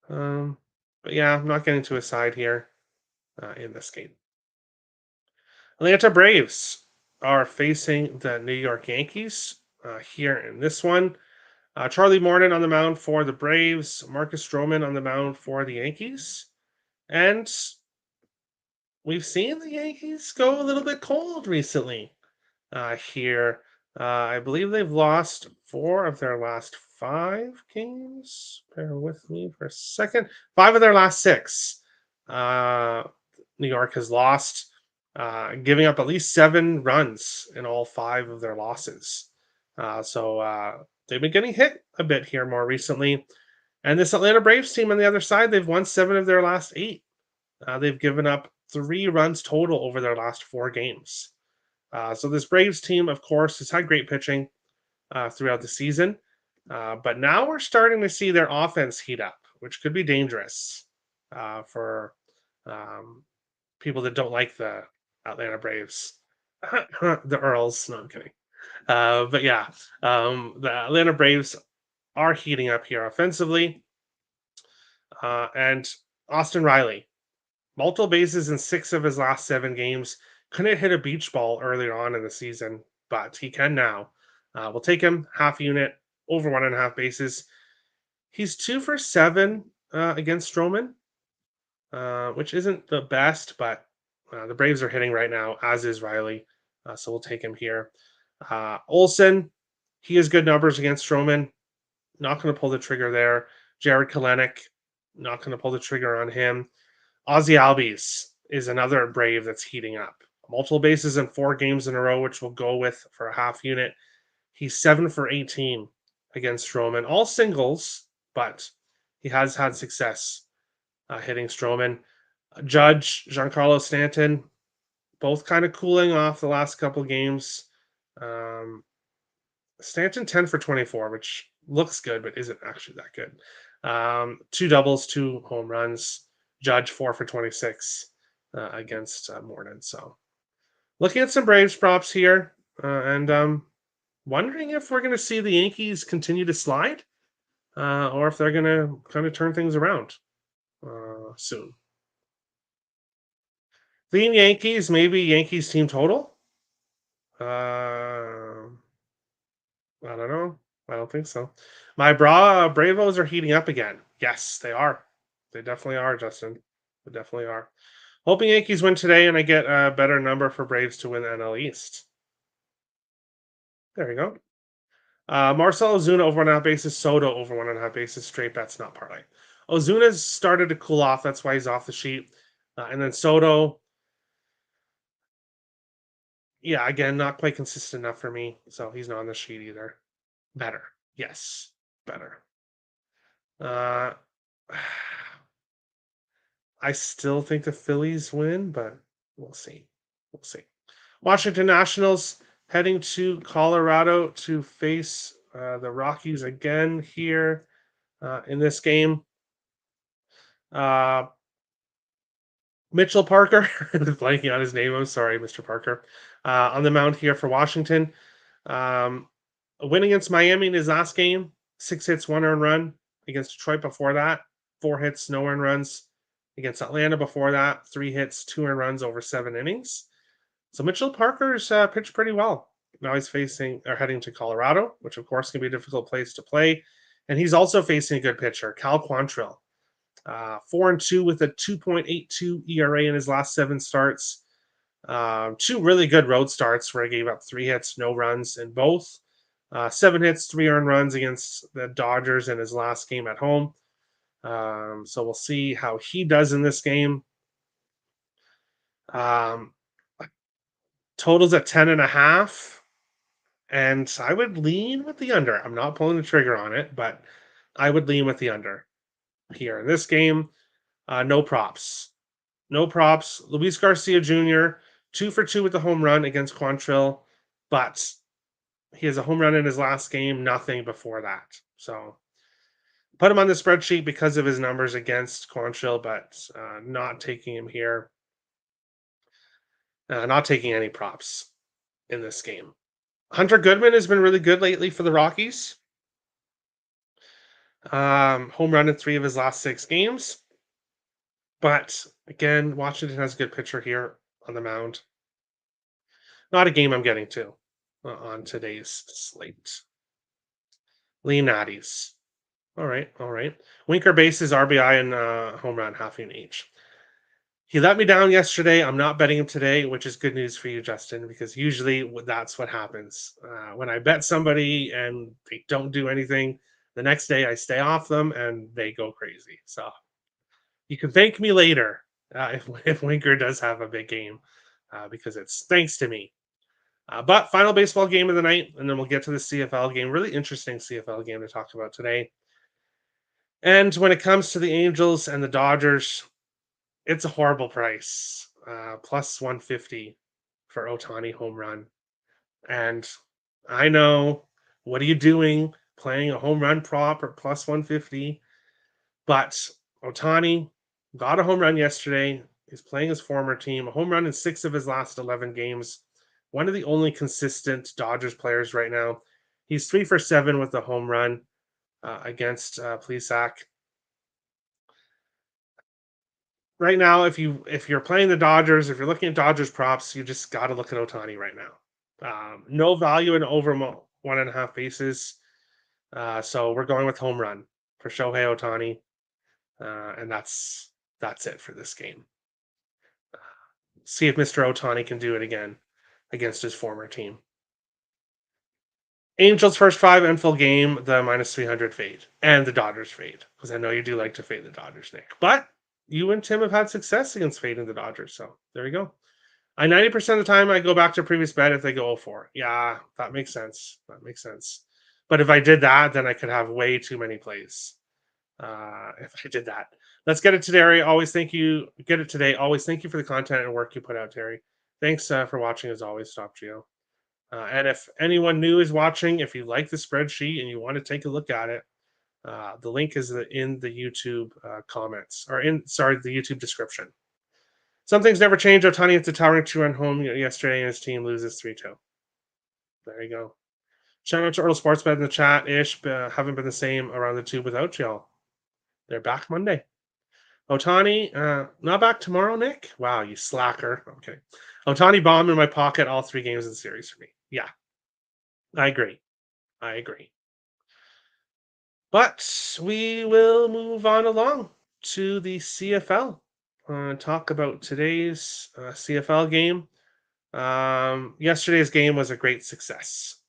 But yeah, I'm not getting to a side here in this game. Atlanta Braves are facing the New York Yankees here in this one. Charlie Morton on the mound for the Braves, Marcus Stroman on the mound for the Yankees. And we've seen the Yankees go a little bit cold recently here. I believe they've lost 4 of their last 5 games. Bear with me for a second. 5 of their last 6. New York has lost, giving up at least 7 runs in all 5 of their losses. So they've been getting hit a bit here more recently. And this Atlanta Braves team on the other side, they've won 7 of their last 8. They've given up 3 runs total over their last 4 games. So this Braves team, of course, has had great pitching throughout the season. But now we're starting to see their offense heat up, which could be dangerous for people that don't like the Atlanta Braves. The Earls. No, I'm kidding. But yeah, the Atlanta Braves are heating up here offensively. And Austin Riley, multiple bases in 6 of his last 7 games. Couldn't hit a beach ball earlier on in the season, but he can now. We'll take him half unit, over 1.5 bases. He's 2 for 7 against Stroman, which isn't the best, but the Braves are hitting right now, as is Riley. So we'll take him here. Olsen, he has good numbers against Stroman. Not going to pull the trigger there. Jared Kelenic, not going to pull the trigger on him. Ozzy Albies is another Brave that's heating up. Multiple bases in 4 games in a row, which we'll go with for a half unit. He's 7 for 18 against Stroman. All singles, but he has had success hitting Stroman. Judge, Giancarlo Stanton, both kind of cooling off the last couple games. Stanton 10 for 24, which looks good, but isn't actually that good. 2 doubles, 2 home runs. Judge 4 for 26 against Morton. So looking at some Braves props here, and wondering if we're going to see the Yankees continue to slide, or if they're going to kind of turn things around soon. Theme Yankees, maybe Yankees team total. I don't know. I don't think so. My Bravos are heating up again. Yes, they are. They definitely are, Justin. They definitely are. Hoping Yankees win today and I get a better number for Braves to win the NL East. There you go. Marcell Ozuna over 1.5 bases. Soto over 1.5 bases. Straight bets, not parlay. Ozuna's started to cool off. That's why he's off the sheet. And then Soto, yeah, again, not quite consistent enough for me. So he's not on the sheet either. Better. Yes, better. I still think the Phillies win, but we'll see. We'll see. Washington Nationals heading to Colorado to face the Rockies again here in this game. Mitchell Parker, blanking on his name. I'm sorry, Mr. Parker. On the mound here for Washington. A win against Miami in his last game. 6 hits, 1 earned run. Against Detroit before that. 4 hits, no earned runs. Against Atlanta before that. 3 hits, 2 earned runs over 7 innings. So Mitchell Parker's pitched pretty well. Now he's heading to Colorado, which of course can be a difficult place to play. And he's also facing a good pitcher, Cal Quantrill. 4-2 with a 2.82 ERA in his last 7 starts. 2 really good road starts where he gave up 3 hits, no runs in both. 7 hits, 3 earned runs against the Dodgers in his last game at home. So we'll see how he does in this game. Totals at 10.5. And I would lean with the under. I'm not pulling the trigger on it, but I would lean with the under here in this game. No props. No props. Luis Garcia Jr., 2 for 2 with the home run against Quantrill, but he has a home run in his last game, nothing before that. So put him on the spreadsheet because of his numbers against Quantrill, but not taking him here. Not taking any props in this game. Hunter Goodman has been really good lately for the Rockies. Home run in 3 of his last 6 games. But again, Washington has a good pitcher here on the mound. Not a game I'm getting to on today's slate. Lee Natties. All right. Winker bases, RBI, and home run, half an each. He let me down yesterday. I'm not betting him today, which is good news for you, Justin, because usually that's what happens. When I bet somebody and they don't do anything, the next day I stay off them and they go crazy. So you can thank me later if Winker does have a big game, because it's thanks to me. But final baseball game of the night, and then we'll get to the CFL game. Really interesting CFL game to talk about today. And when it comes to the Angels and the Dodgers, it's a horrible price. Plus 150 for Ohtani home run. And I know, what are you doing playing a home run prop or plus 150? But Ohtani got a home run yesterday. He's playing his former team. A home run in 6 of his last 11 games. One of the only consistent Dodgers players right now. He's 3 for 7 with a home run against Plesac. Right now, if you're playing the Dodgers, if you're looking at Dodgers props, you just got to look at Ohtani right now. No value in over 1.5 bases. So we're going with home run for Shohei Ohtani. And that's it for this game. See if Mr. Ohtani can do it again against his former team. Angels first 5 and full game, the minus 300 fade, and the Dodgers fade, because I know you do like to fade the Dodgers, Nick. But you and Tim have had success against fading the Dodgers, so there you go. 90% of the time I go back to previous bet if they go 0-4. Yeah, that makes sense. But if I did that, then I could have way too many plays. If I did that. Let's get it today, Terry. Always thank you. Get it today. Always thank you for the content and work you put out, Terry. Thanks for watching as always, Stop Geo. And if anyone new is watching, if you like the spreadsheet and you want to take a look at it, the link is in the YouTube comments, or the YouTube description. Some things never change. Ohtani hits a towering 2-run home yesterday, and his team loses 3-2. There you go. Shout out to Earl Sportsbet in the chat. Haven't been the same around the tube without y'all. They're back Monday. Ohtani, not back tomorrow, Nick? Wow, you slacker. Okay. Ohtani bomb in my pocket all 3 games of the series for me. Yeah, I agree. But we will move on along to the CFL and talk about today's CFL game. Yesterday's game was a great success.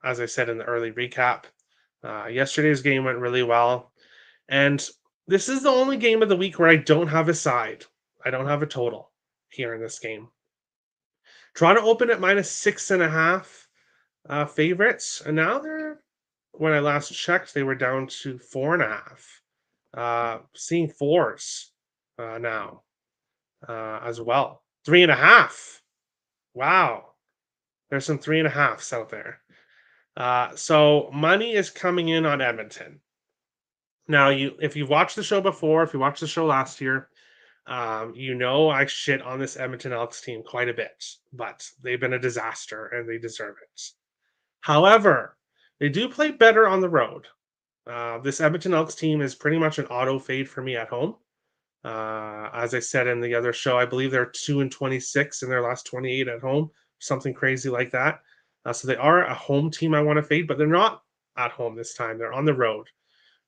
As I said in the early recap, yesterday's game went really well. And this is the only game of the week where I don't have a side. I don't have a total here in this game. Toronto opened at minus 6.5 favorites, and now when I last checked, they were down to 4.5. Seeing 4s now as well. 3.5. Wow. There's some 3.5s out there. So money is coming in on Edmonton. Now, if you've watched the show before, if you watched the show last year, I shit on this Edmonton Elks team quite a bit, but they've been a disaster and they deserve it. However, they do play better on the road. This Edmonton Elks team is pretty much an auto fade for me at home. As I said in the other show, I believe they're 2-26 in their last 28 at home, something crazy like that. So they are a home team I want to fade, but they're not at home this time. They're on the road.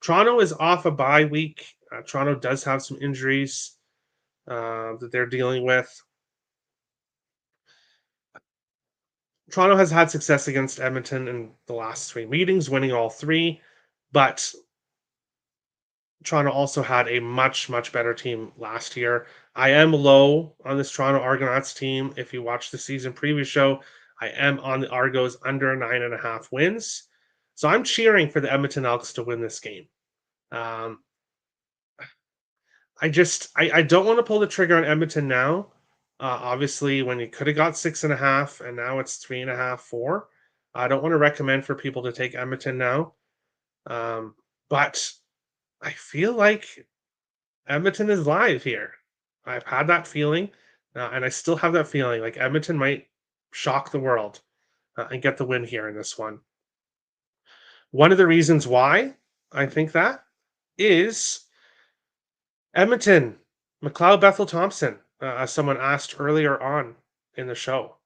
Toronto is off a bye week. Toronto does have some injuries that they're dealing with. Toronto has had success against Edmonton in the last 3 meetings, winning all 3, but Toronto also had a much, much better team last year. I am low on this Toronto Argonauts team. If you watch the season preview show, I am on the Argos under 9.5 wins. So I'm cheering for the Edmonton Elks to win this game. I don't want to pull the trigger on Edmonton now. Obviously, when you could have got 6.5 and now it's 3.5, 4. I don't want to recommend for people to take Edmonton now. But I feel like Edmonton is live here. I've had that feeling, and I still have that feeling like Edmonton might shock the world and get the win here in this one. One of the reasons why I think that is Edmonton, McLeod Bethel Thompson, as someone asked earlier on in the show.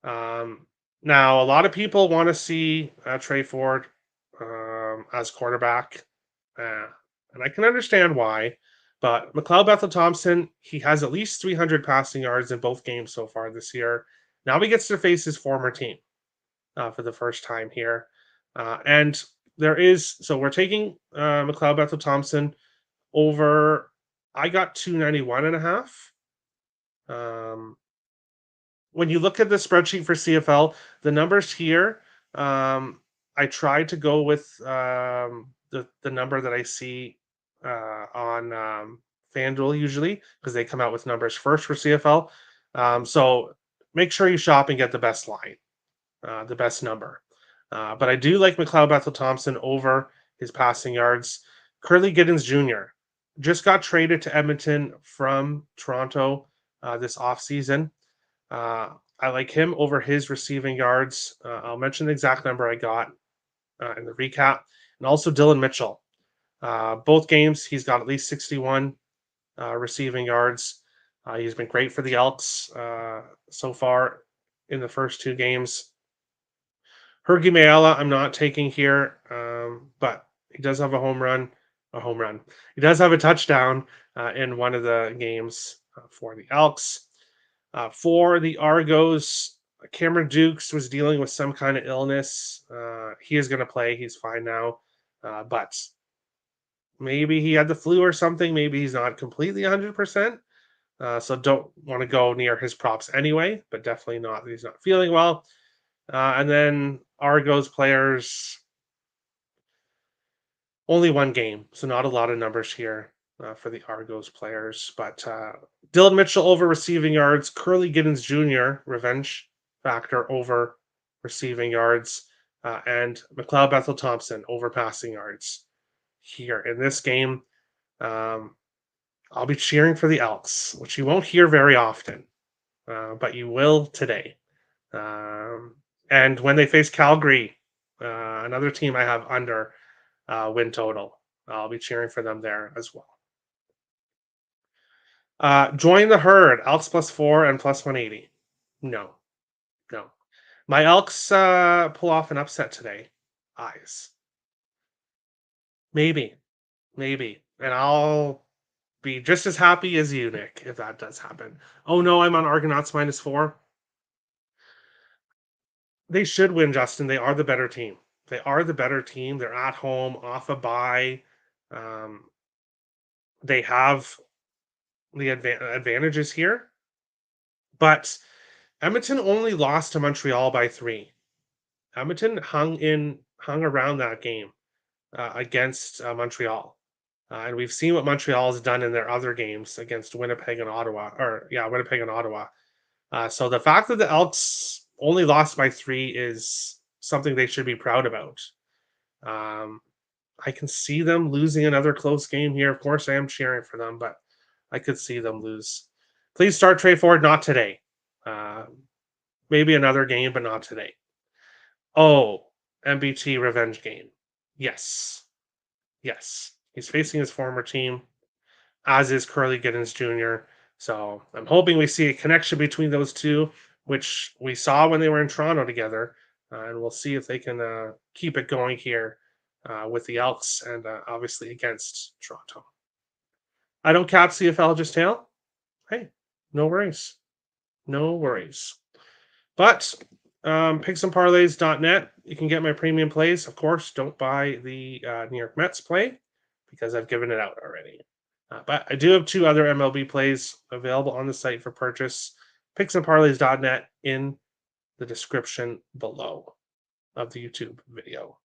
Now, a lot of people want to see Trey Ford as quarterback, and I can understand why. But McLeod Bethel Thompson, he has at least 300 passing yards in both games so far this year. Now he gets to face his former team for the first time here. And we're taking McLeod Bethel Thompson over, I got 291.5. When you look at the spreadsheet for CFL, the numbers here, I tried to go with the number that I see on FanDuel usually, because they come out with numbers first for CFL. So make sure you shop and get the best line, the best number. But I do like McLeod Bethel Thompson over his passing yards. Curly Giddens Jr. just got traded to Edmonton from Toronto this offseason. I like him over his receiving yards. I'll mention the exact number I got in the recap. And also Dylan Mitchell. Both games, he's got at least 61 receiving yards. He's been great for the Elks so far in the first two games. Hergy Mayala, I'm not taking here, but he does have a home run. He does have a touchdown in one of the games for the Elks. For the Argos, Cameron Dukes was dealing with some kind of illness. He is going to play. He's fine now. But maybe he had the flu or something. Maybe he's not completely 100%. So don't want to go near his props anyway, but definitely not. He's not feeling well. And then Argos players, only one game. So not a lot of numbers here for the Argos players. But Dylan Mitchell over receiving yards. Curly Giddens Jr. revenge factor over receiving yards. And McLeod Bethel Thompson over passing yards here in this game. I'll be cheering for the Elks, which you won't hear very often, but you will today. And when they face Calgary, another team I have under win total, I'll be cheering for them there as well. Join the herd, Elks +4 and +180. No. My Elks pull off an upset today. Eyes. Maybe. And I'll be just as happy as you, Nick, if that does happen. Oh no, I'm on Argonauts -4. They should win, Justin. They are the better team. They're at home, off a bye. They have the advantages here. But Edmonton only lost to Montreal by 3. Edmonton hung around that game against Montreal. And we've seen what Montreal has done in their other games against Winnipeg and Ottawa. So the fact that the Elks only lost by 3 is something they should be proud about. I can see them losing another close game here. Of course, I am cheering for them, but I could see them lose. Please start Trey Ford, not today. Maybe another game, but not today. Oh, MBT revenge game. Yes. He's facing his former team, as is Curly Giddens Jr. So I'm hoping we see a connection between those two, which we saw when they were in Toronto together. And we'll see if they can keep it going here with the Elks and obviously against Toronto. I don't cap CFL just tail. Hey, no worries. But picksandparlays.net, you can get my premium plays. Of course, don't buy the New York Mets play because I've given it out already. But I do have 2 other MLB plays available on the site for purchase. Picksandparlays.net in the description below of the YouTube video.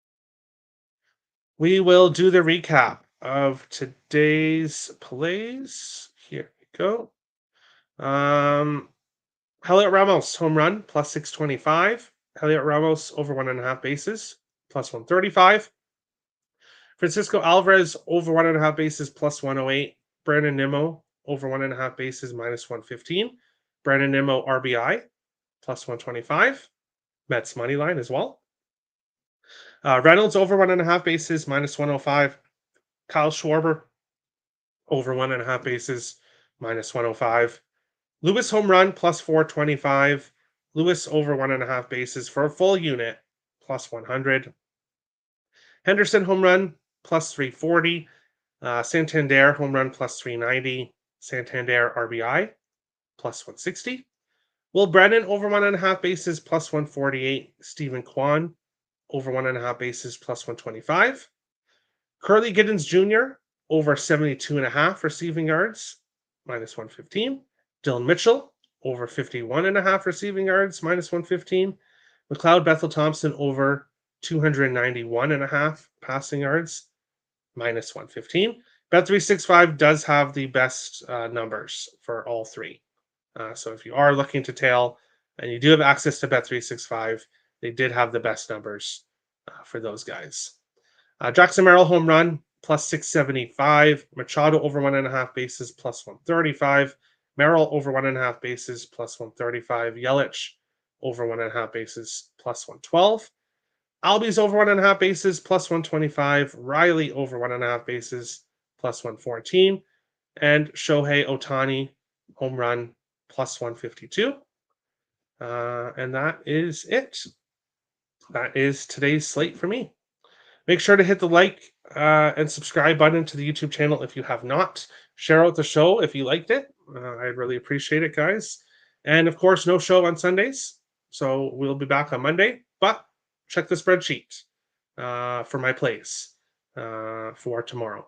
We will do the recap of today's plays. Here we go. Heliot Ramos, home run, +625. Heliot Ramos over 1.5 bases, +135. Francisco Alvarez over 1.5 bases, +108. Brandon Nimmo over 1.5 bases, -115. Brandon Nimmo RBI, +125. Mets money line as well. Reynolds over 1.5 bases, minus 105. Kyle Schwarber over 1.5 bases, minus 105. Lewis home run, plus 425. Lewis over 1.5 bases for a full unit, plus 100. Henderson home run, plus 340. Santander home run, plus 390. Santander RBI, plus 160. Will Brennan over 1.5 bases, plus 148. Stephen Kwan over 1.5 bases, plus 125. Curly Giddens Jr. over 72.5 receiving yards, minus 115. Dylan Mitchell over 51.5 receiving yards, minus 115. McLeod Bethel Thompson over 291.5 passing yards, minus 115. Bet365 does have the best numbers for all three. So if you are looking to tail and you do have access to Bet365, they did have the best numbers for those guys. Jackson Merrill home run, plus 675. Machado over 1.5 bases, plus 135. Merrill over 1.5 bases, plus 135. Yelich over 1.5 bases, plus 112. Albies over 1.5 bases, plus 125. Riley over 1.5 bases, plus 114. And Shohei Ohtani home run, plus 152. And that is it. That is today's slate for me. Make sure to hit the like and subscribe button to the YouTube channel if you have not. Share out the show if you liked it. I'd really appreciate it, guys. And of course, no show on Sundays. So we'll be back on Monday. But check the spreadsheet for my plays for tomorrow.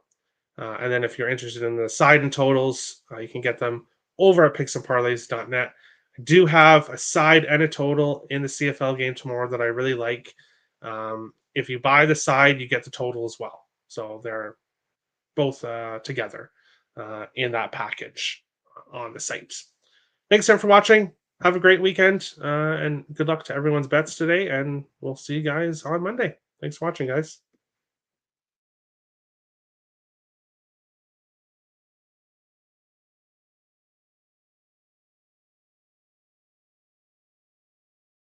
And then if you're interested in the side and totals, you can get them over at picksandparlays.net. I do have a side and a total in the CFL game tomorrow that I really like. If you buy the side, you get the total as well. So they're both together in that package on the site. Thanks everyone for watching. Have a great weekend and good luck to everyone's bets today. And we'll see you guys on Monday. Thanks for watching, guys.